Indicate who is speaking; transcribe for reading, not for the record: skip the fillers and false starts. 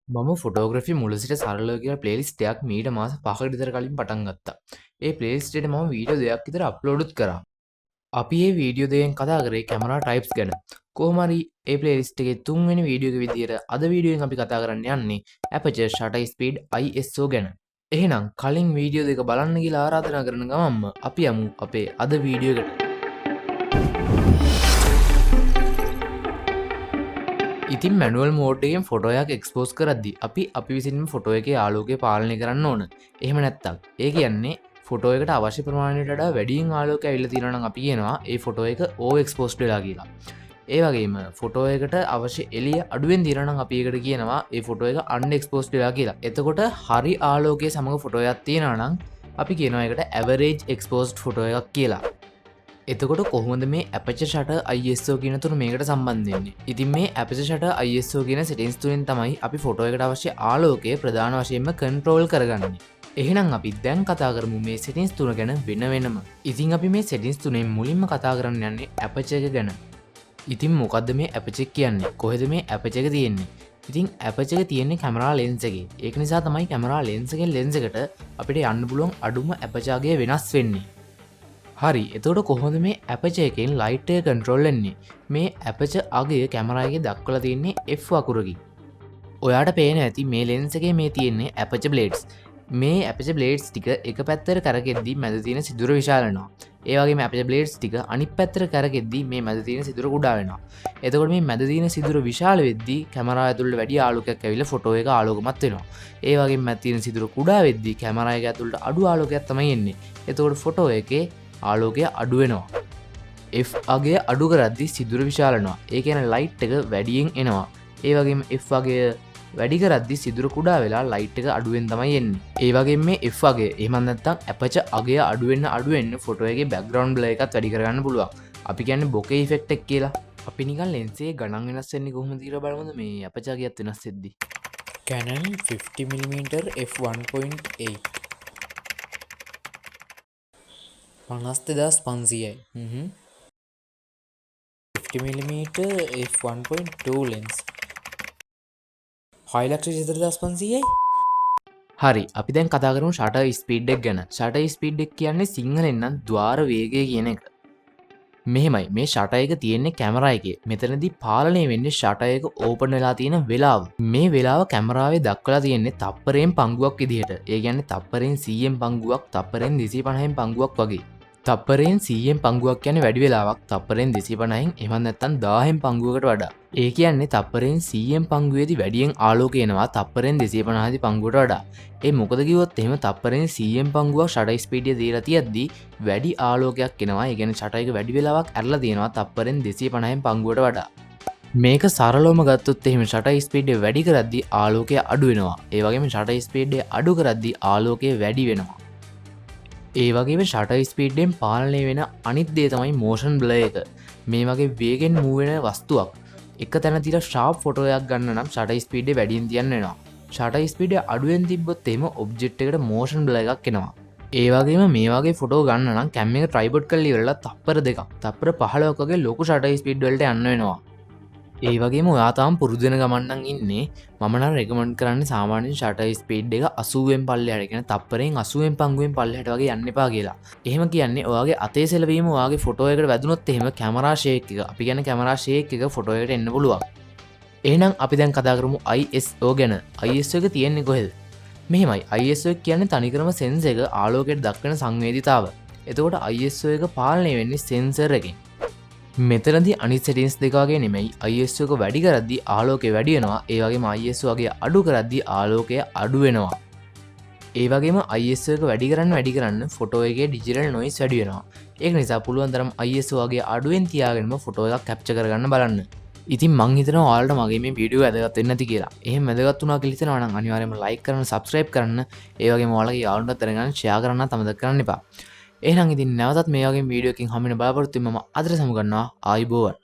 Speaker 1: මම ෆොටෝග්‍රෆි මුල සිට සරලව කියලා ප්ලේලිස්ට් එකක් මීට මාස 5කට විතර කලින් පටන් ගත්තා. ඒ ප්ලේලිස්ට් එකට මම වීඩියෝ දෙකක් විතර අප්ලෝඩ්ත් කරා. අපි මේ වීඩියෝ දෙකෙන් කතා කරේ කැමරා ටයිප්ස් ගැන. කොහොම හරි මේ ප්ලේලිස්ට් එකේ තුන්වෙනි වීඩියෝ එක විදියට අද වීඩියෝෙන් අපි කතා කරන්න යන්නේ Aperture shutter speed ISO ගැන. එහෙනම් කලින් වීඩියෝ දෙක බලන්න කියලා ආරාධනා කරන ගමන්ම අපි යමු අපේ අද වීඩියෝ එකට. ඉතින් මැනුවල් මෝඩ් එකෙන් ෆොටෝ එකක් එක්ස්පෝස් කරද්දී අපි විසින්ම ෆොටෝ එකේ ආලෝකය පාලනය කරන්න ඕන. එහෙම නැත්තම් ඒ කියන්නේ ෆොටෝ එකට අවශ්‍ය ප්‍රමාණයට වඩා වැඩියෙන් ආලෝකය ඇවිල්ලා තියෙනවා නම් අපි කියනවා ඒ ෆොටෝ එක ඕවර් එක්ස්පෝස්ඩ් වෙලා කියලා. ඒ වගේම ෆොටෝ එකට අවශ්‍ය එළිය අඩුවෙන් තියෙනවා නම් අපි ඒකට කියනවා ඒ ෆොටෝ එක අන්ඩර් එක්ස්පෝස්ඩ් වෙලා කියලා. එතකොට හරි ආලෝකයේ සමග ෆොටෝ එකක් තියෙනවා නම් අපි කියනවා ඒකට ඇවරේජ් එක්ස්පෝස්ඩ් ෆොටෝ එකක් කියලා. එතකොට කොහොමද මේ Aperture shutter ISO කියන තුන මේකට සම්බන්ධ වෙන්නේ? ඉතින් මේ Aperture shutter ISO කියන settings තුනෙන් තමයි අපි ෆොටෝ එකට අවශ්‍ය ආලෝකය ප්‍රධාන වශයෙන්ම control කරගන්නේ. එහෙනම් අපි දැන් කතා කරමු මේ settings තුන ගැන වෙනම. ඉතින් අපි මේ settings තුනෙන් මුලින්ම කතා කරන්න යන්නේ Aperture එක ගැන. ඉතින් මොකද්ද මේ Aperture කියන්නේ? කොහෙද මේ Aperture එක තියෙන්නේ? ඉතින් Aperture එක තියෙන්නේ කැමරා ලෙන්ස් එකේ. ඒක නිසා තමයි කැමරා ලෙන්ස් එකෙන් ලෙන්ස් එකට අපිට යන්න පුළුවන් අඩුම Aperture ගය වෙනස් වෙන්නේ. හරි එතකොට කොහොමද මේ Aperture එකෙන් ලයිට් එක කන්ට්‍රෝල් වෙන්නේ? මේ Aperture අගය කැමරා එකේ දක්වලා තියෙන්නේ F අකුරකින්. ඔයාට පේන ඇති මේ ලෙන්ස් එකේ මේ තියෙන්නේ Aperture blades. මේ Aperture blades ටික එක පැත්තට කරකෙද්දී මැද තියෙන සිදුර විශාල වෙනවා. ඒ වගේම Aperture blades ටික අනිත් පැත්තට කරකෙද්දී මේ මැද තියෙන සිදුර කුඩා වෙනවා. එතකොට මේ මැද තියෙන සිදුර විශාල වෙද්දී කැමරාව ඇතුළට වැඩි ආලෝකයක් ඇවිල්ලා ෆොටෝ එක ආලෝකමත් වෙනවා. ඒ වගේම මැද තියෙන සිදුර කුඩා වෙද්දී කැමරා එක ඇතුළට අඩු ආලෝකයක් තමයි එන්නේ. එතකොට ෆොටෝ එකේ ආලෝකය අඩු වෙනවා. F අගය අඩු කරද්දී සිදුර විශාල වෙනවා. ඒ කියන්නේ ලයිට් එක වැඩියෙන් එනවා. ඒ වගේම F අගය වැඩි කරද්දී සිදුර කුඩා වෙලා ලයිට් එක අඩුවෙන් තමයි එන්නේ. ඒ වගේම මේ F අගය එහෙම නැත්නම් Aperture අගය අඩු වෙන්න ෆොටෝ එකේ බෑග්ග්‍රවුන්ඩ් බ්ලර් එකත් වැඩි කරගන්න පුළුවන්. අපි කියන්නේ බොකේ ඉෆෙක්ට් එක කියලා. අපි නිකන් ලෙන්ස් එකේ ගණන් වෙනස් වෙන්නේ කොහොමද කියලා බලමුද මේ Aperture අගයත් වෙනස් වෙද්දී.
Speaker 2: Canon 50mm f1.8 52,500යි 50mm f1.2 lens 5,24,500යි.
Speaker 1: හරි අපි දැන් කතා කරමු shutter speed එක ගැන. shutter speed එක කියන්නේ සිංහලෙන් නම් ద్వාර වේගය කියන එක. මෙහෙමයි මේ shutter එක තියෙන්නේ කැමරා එකේ. මෙතනදී පාලනය වෙන්නේ shutter එක ඕපන් වෙලා තියෙන වෙලාව. මේ වෙලාව කැමරාවේ දක්වලා තියෙන්නේ තප්පරයෙන් පංගුවක් විදිහට. ඒ කියන්නේ තප්පරෙන් 100න් පංගුවක්, තප්පරෙන් 250න් පංගුවක් වගේ. තප්පරෙන් 100න් පංගුවක් කියන්නේ වැඩි වෙලාවක්. තප්පරෙන් 250න් එහෙම නැත්නම් 1000න් පංගුවකට වඩා. ඒ කියන්නේ තප්පරෙන් 100න් පංගුවේදී වැඩියෙන් ආලෝකය එනවා තප්පරෙන් 250 දී පංගුවට වඩා. ඒ මොකද කිව්වොත් එහෙම තප්පරෙන් 100න් පංගුවක් shutter speed එක දීලා තියද්දී වැඩි ආලෝකයක් එනවා. ඒ කියන්නේ shutter එක වැඩි වෙලාවක් ඇරලා තියෙනවා තප්පරෙන් 250න් පංගුවට වඩා. මේක සරලවම ගත්තොත් එහෙම shutter speed එක වැඩි කරද්දී ආලෝකය අඩු වෙනවා. ඒ වගේම shutter speed එක අඩු කරද්දී ආලෝකය වැඩි වෙනවා. ඒ වගේම shutter speed එකෙන් පාලනය වෙන අනිත් දේ තමයි motion blur එක. මේ වගේ වේගෙන් move වෙන වස්තුවක් එක තැන තියලා sharp ෆොටෝ එකක් ගන්න නම් shutter speed එක වැඩියෙන් තියන්න වෙනවා. shutter speed එක අඩුවෙන් තිබ්බොත් එහෙම object එකට motion blur එකක් එනවා. ඒ වගේම මේ වගේ ෆොටෝ ගන්න නම් cam එක tripod කරලා ඉවරලා තප්පර 2ක්, තප්පර 15ක් වගේ ලොකු shutter speed වලට යන්න වෙනවා. ඒ වගේම ඔයා තාම පුරුදු වෙන ගමන් නම් ඉන්නේ. මම නම් රෙකමන්ඩ් කරන්නේ සාමාන්‍යයෙන් shutter speed එක 80න් පල්ලෙහාට, කියන තප්පරෙන් 80න් පංගුවෙන් පල්ලෙහාට වගේ යන්න එපා කියලා. එහෙම කියන්නේ ඔයාගේ අතේ සෙලවීම ඔයාගේ ෆොටෝ එකට වැදුනොත් එහෙම කැමරා ෂේක් එක, අපි කියන්නේ කැමරා ෂේක් එක ෆොටෝ එකට එන්න පුළුවන්. එහෙනම් අපි දැන් කතා කරමු ISO ගැන. ISO එක තියෙන්නේ කොහෙද? මෙහෙමයි. ISO එක කියන්නේ තනිකරම සෙන්සර් එක ආලෝකයට දක්වන සංවේදීතාව. එතකොට ISO එක පාලනය වෙන්නේ සෙන්සර් එකෙන්. මෙතනදී අනිත් settings දෙක වගේ නෙමෙයි. ISO එක වැඩි කරද්දී ආලෝකය වැඩි වෙනවා. ඒ වගේම ISO අගය අඩු කරද්දී ආලෝකය අඩු වෙනවා. ඒ වගේම ISO එක වැඩි කරන්න ෆොටෝ එකේ digital noise වැඩි වෙනවා. ඒක නිසා පුළුවන් තරම් ISO අගය අඩුවෙන් තියාගෙනම ෆොටෝ එකක් capture කරගන්න බලන්න. ඉතින් මං හිතනවා ඔයාලට මගේ මේ වීඩියෝ වැදගත් වෙන්න ඇති කියලා. එහෙම වැදගත් වුණා කියලා හිතනවා නම් අනිවාර්යයෙන්ම like කරන්න, subscribe කරන්න, ඒ වගේම ඔයාලගේ යාළුවන්ටත් දැනගන්න share කරන්නත් අමතක කරන්න එපා. එහෙනම් ඉතින් නැවතත් මේ වගේ වීඩියෝ එකකින් හම්බ වෙන බලාපොරොත්තු වෙන්න මම අදට සමු ගන්නවා. ආයුබෝවන්.